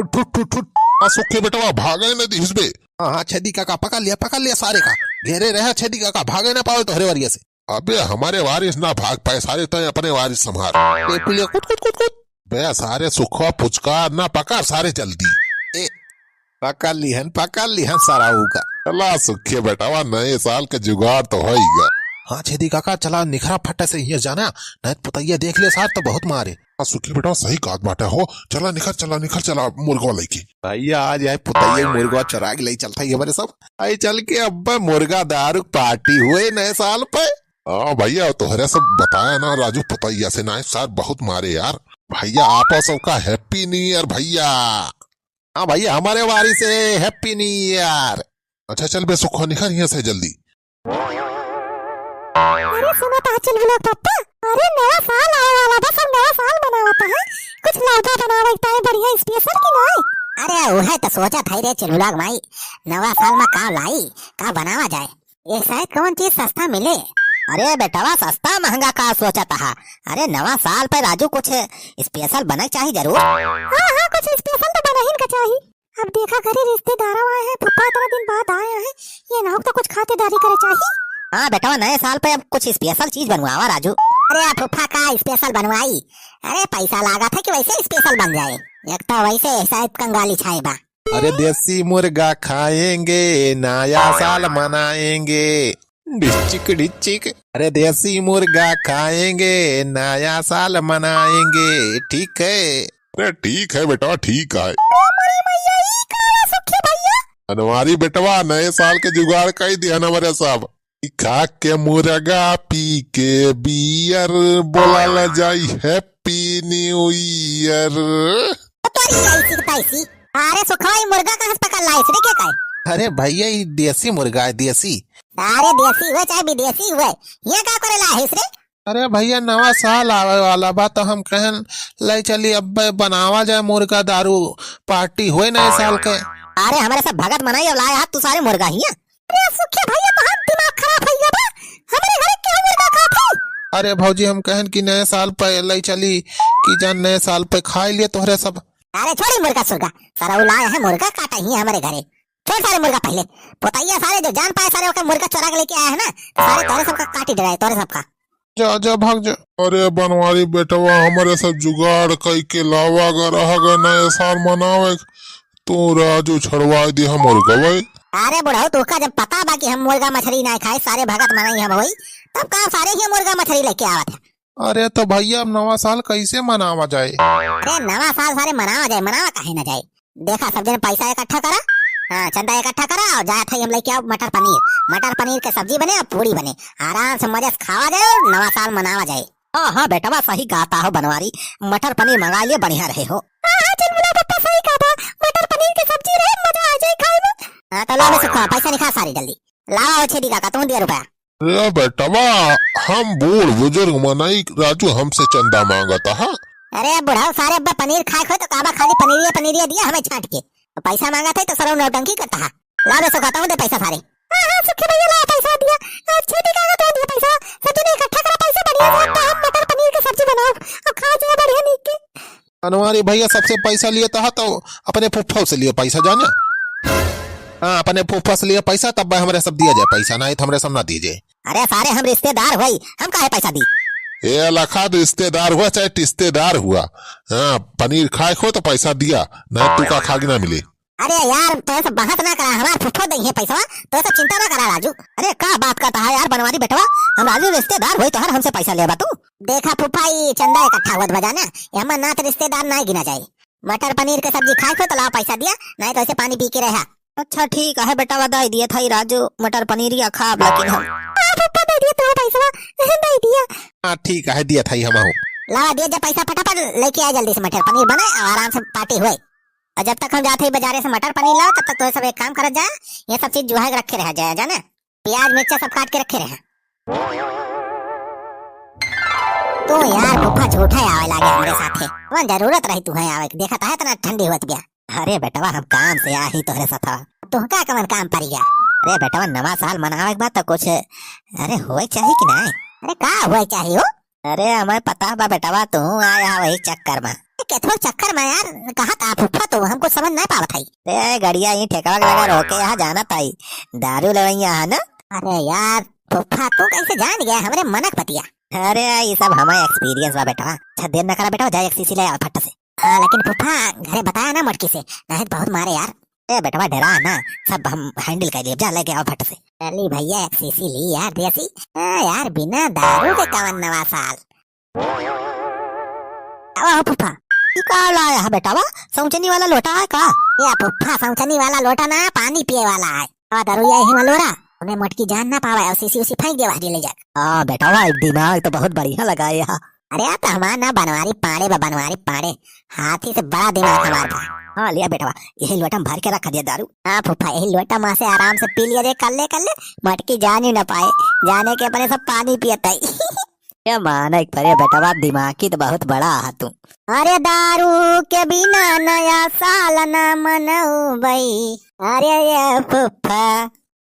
ठुट ठुट ठुट सुखे बेटवा भागे न दिस बे। हाँ छेदी काका पकड़ लिया सारे का। घेरे रहे छेदी काका, भागे ना पाओ तोहरे वरिया से। अबे हमारे वारिस ना भाग पाए, सारे तो अपने वारिस संभाल। पुलिया कुट कुट कुट कुट। बे सारे सुखवा पुचका ना पका सारे जल्दी। पकड़ लिहन सारा का। चला सुखे बेटवा, नए साल का जुगाड़ तो होगा। हाँ छेदी काका चला निखरा फट्टे से यहाँ जाना, नहीं पुतैया देख ले सार तो बहुत मारे। सुखी बेटा सही काट बाटे हो। चला निखर चला मुर्गा लेके। भैया आज आए पुतैया मुर्गा चुरा के ले चलता है हमारे सब। आई चल के अब मुर्गा दारू पार्टी हुए नए साल पे। हाँ भैया तोहरे सब बताया ना राजू, पुतैया से नए साल बहुत मारे यार। भैया आपा सबका हैप्पी न्यू ईयर भैया। हाँ भैया हमारे वारी से हैप्पी न्यू ईयर। अच्छा चल बे सुखो निखर यहाँ से जल्दी। अरे सुनो तो चल व्लॉग पापा, अरे नया साल आने वाला बस हम नया साल मनावता है, कुछ लाभा बनावे ताए बढ़िया स्पेशल की नहीं। अरे वह तो सोचा था रे चल व्लॉग भाई, नवा साल में का लाई का बनावा जाए, ये शायद कौन चीज सस्ता मिले। अरे बेटावा सस्ता महंगा का सोचा था। अरे नवा साल पे राजू कुछ स्पेशल बना चाहिए जरूर। हाँ कुछ स्पेशल तो बना ही का चाहिए। अब देखा घरे रिश्तेदार आए हैं, पप्पा इतना दिन बाद आए हैं, ये ना हो तो कुछ खातिरदारी करे चाहिए। हाँ बेटा नए साल पे अब कुछ स्पेशल चीज बनवावा राजू। अरे फुफा का स्पेशल बनवाई, अरे पैसा लगा था कि वैसे स्पेशल बन जाए, एक तो वैसे शायद कंगाली छाए बा। अरे देसी मुर्गा खाएंगे नया साल मनाएंगे, डिचिक डिचिक। अरे देसी मुर्गा खाएंगे नया साल मनाएंगे, ठीक है। अरे ठीक है बेटा ठीक है। अनवारी बेटवा नए साल के जुगाड़ का ही दिया हमारे साहब। खा के मुर्गा पी के बियर बोला जाई हैप्पी न्यू ईयर। अरे सुखवाई मुर्गा कहाँ से पकड़ लाई इसने क्या कहे? अरे भैया ये देसी मुर्गा है देसी। अरे देसी हुए चाहे विदेशी हुए, ये क्या करे ला है इसने? अरे भैया नवा साल आवे वाला बा तो हम कहन ले चली अब बनावा जाए मुर्गा दारू पार्टी हुए नए साल के। अरे हमारे सब भगत मनाई और लाए हाथ तू सारे मुर्गा ही है। अरे सुखे भैया तो हम दिमाग खराब है बा, हमारे घर क्यों मुर्गा खाते? अरे भौजी हम कहन कि नए साल पे ले चली कि जान नए साल पे खाई लिए तोहरे सब। अरे छोड़ी मुर्गा सुर्गा, सारा लाए है मुर्गा काटा ही है हमारे घरे। छोड़ सारे मुर्गा पहले, पोतैया सारे जो जान पाए सारे मुर्गा चुरा के लेके आए है ना, सारे तोरे सबका काटी डराए तोरे सबका। जा भाग जा। अरे बनवारी बेटवा हमारे सब जुगाड़ कई के लावा रहा नए साल मनावे तो राजू छड़वा दी हम मुर्गा भाई। अरे बुढ़ाओ तो का जब पता बा कि हम मुर्गा मछली ना खाए, सारे भगत मनाई हम होई, तब का सारे ही मुर्गा मछली लेके आवत है। अरे तो भैया अब नवा साल कैसे मनावा जाए? अरे नवा साल सारे मनावा जाए, मनावा काहे ना जाए। देखा सब जन पैसा इकट्ठा करा, हाँ चंदा इकट्ठा करा और जाए थे हम लेके आओ मटर पनीर के सब्जी बने और पूरी बने, आराम से मजे से खावा जाए और नवा साल मनावा जाए। हाँ बेटा सही गाता हो बनवारी, मटर पनीर मंगा लिए बढ़िया रहे हो। सही कहा, मटर पनीर की सब्जी रहे मजा आ जाए खाए में। हाँ तो ला सुखा पैसा निकाल सारी जल्दी लाओ छेदी काका तुम दिया रुपया। अरे बेटवा हम बूढ़ बुजुर्ग मनाई राजू हमसे चंदा मांगा था। अरे बुढ़ाओ सारे अब्बा पनीर खाए खो तो काबा खाली पनीरिया दिया हमें छाट के, तो पैसा मांगा था तो सरो नौटंकी करता है। ला दे सुखाता हूँ दे पैसा सारे। हाँ सुखे भैया ला पैसा दिया, छेदी काका तो दिया पैसा, सब ने इकट्ठा करा पैसा बढ़िया से हम मटर पनीर की सब्जी बनाओ और खा जाए बढ़िया नीक के। अनवारी भैया सबसे पैसा लिए था तो अपने फुफ्फा से लिए पैसा जाना। हाँ अपने फुफ्फा से लिए पैसा तब हमारे सब दिया जाए पैसा, नहीं तो हमारे सब ना दीजिए। अरे सारे हम रिश्तेदार हुई, हम काहे पैसा दी? ये लखा तो रिश्तेदार हुआ चाहे रिश्तेदार हुआ, हाँ पनीर खाए खो तो पैसा दिया, नहीं तू का खागी ना मिले। अरे यार तो सब बहस ना करा, हमारा फुफ्फा दही है पैसा, तो सब चिंता ना करा राजू। अरे का बात करता है यार बनवारी बेटवा, हम राजू रिश्तेदार हुई तो हर हमसे पैसा लेबा तू। देखा फुफ्फा ये चंदा इकट्ठा हुआ बजाना, हमारा ना तो रिश्तेदार ना गिना जाए। मटर पनीर के सब्जी खाए खो तो लाओ पैसा दिया, नहीं तो ऐसे पानी पी के रहा। अच्छा ठीक है बेटा बधाई दिया था राजू, मटर पनीर या खाब लेकिन हम दे दिया तो पैसा दे दिया। हाँ ठीक है दिया था हम। लावा दिया जब पैसा फटाफट लेके आए जल्दी से, मटर पनीर बने और आराम से पार्टी हुए। और जब तक हम जाते बाजारे से मटर पनीर लाओ तब तक तो सब एक काम कर जाए, ये सब चीज जुहा रखे रह जाए जाना, प्याज मिर्चा सब काट के रखे रहे। तो यार फुफा झूठा आवे लागे हमारे साथे, वन जरूरत रही तू है आवे, देखा था इतना ठंडी होत गया। अरे बेटवा हम काम से आ ही तोहरे साथ, तू का कमन काम पर गया। अरे बेटवा नवा साल मनावे के बाद तो कुछ अरे होए चाहिए कि नहीं? अरे का होए चाहिए हो? अरे हमें पता बा बेटवा तू आया वही चक्कर में, केथो चक्कर में यार कहा था फुफा तो हमको समझ नहीं पावत है। ए गड़िया ही ठेका लगा रोके यहाँ जाना ताई दारू लवैया है ना। अरे यार फुफा तू कैसे जान गया हमरे मनक पतिया। अरे ये सब हमारे एक्सपीरियंस बा बेटा। अच्छा देर न करा बेटा जाए एक सीसी ले आओ फट से। हाँ लेकिन फुफा घरे बताया ना मटकी से नहीं बहुत मारे यार। ए बेटा डरा ना सब हम हैंडल कर लिए जा लेके आओ फट से। चली भैया एक सीसी ली यार देसी। यार बिना दारू के कवन नवा साल। आओ फुफा का लाया है बेटा सौचनी वाला लोटा है का। या फुफा सौचनी वाला लोटा ना पानी पिए वाला है। दारू यही मलोरा उन्हें मटकी जान ना पावा और सीसी उसी फेंक दे बाहर ले जा। हाँ बेटा दिमाग तो बहुत बढ़िया लगा है। अरे आप हमारा ना बनवारी पाड़े बनवारी पाड़े हाथी से बड़ा दिमाग हमारा। हाँ लिया बेटा यही लोटा भर के रख दिया दारू। हाँ फुफा यही लोटा माँ से आराम से पी लिया दे कर ले मटकी जान ही न पाए जाने के अपने सब पानी पियता ही। क्या माना एक परे बेटा दिमाग की तो बहुत बड़ा है तू। अरे दारू के बिना नया साल न मनाऊ भाई। अरे ये फुफा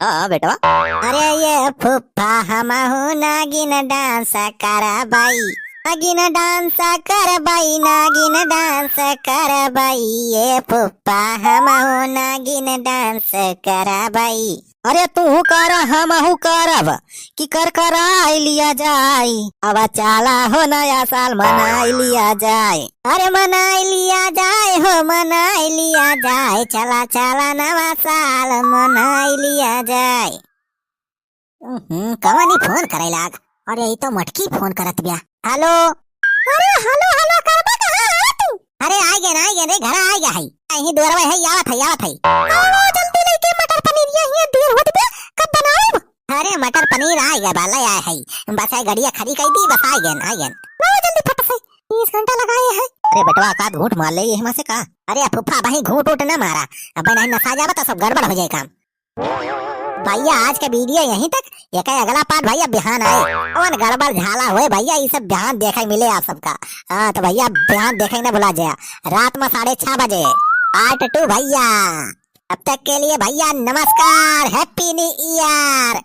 हाँ बेटा अरे ये फुफा हम नागिन डांस करा बाई नागिन डांस कर बाई नागिन डांस कर बाई ये फुफा हम नागिन डांस करा बाई। अरे तू कर हम करब कि कर कराई लिया जाए अब चाला हो नया साल मनाई लिया जाए। अरे मनाई लिया जाए हो मनाई लिया जाए चला चला नवा साल मनाई लिया जाए। कवानी फोन करे लाग। अरे ये तो मटकी फोन करत बिया। हेलो अरे हेलो हेलो करबा कहां है तू। अरे आ गए रे घर आ गया है यही दोरवा है आवत है। जल्दी लेके मटर पनीर यही देर होत बे कब बनाओ। अरे मटर पनीर आ गया बाला आया है बस आई गड़िया खड़ी कर दी बस आ गए लो जल्दी फट से 30 घंटा लगाए है। अरे बेटवा का घूंट मार ले ये हम से का। अरे फुफा भाई घूंट उठ न मारा अब नहीं नशा जावा तो सब गड़बड़ हो जाए काम। भैया आज का वीडियो यहीं तक ये का अगला पार्ट भैया बिहान आए और गड़बड़ झाला हुए भैया ये सब ध्यान देखने मिले आप सबका। हाँ तो भैया ध्यान देखने न भुला जाए रात में 6:30 बजे पार्ट 2 भैया। अब तक के लिए भैया नमस्कार हैप्पी न्यू ईयर।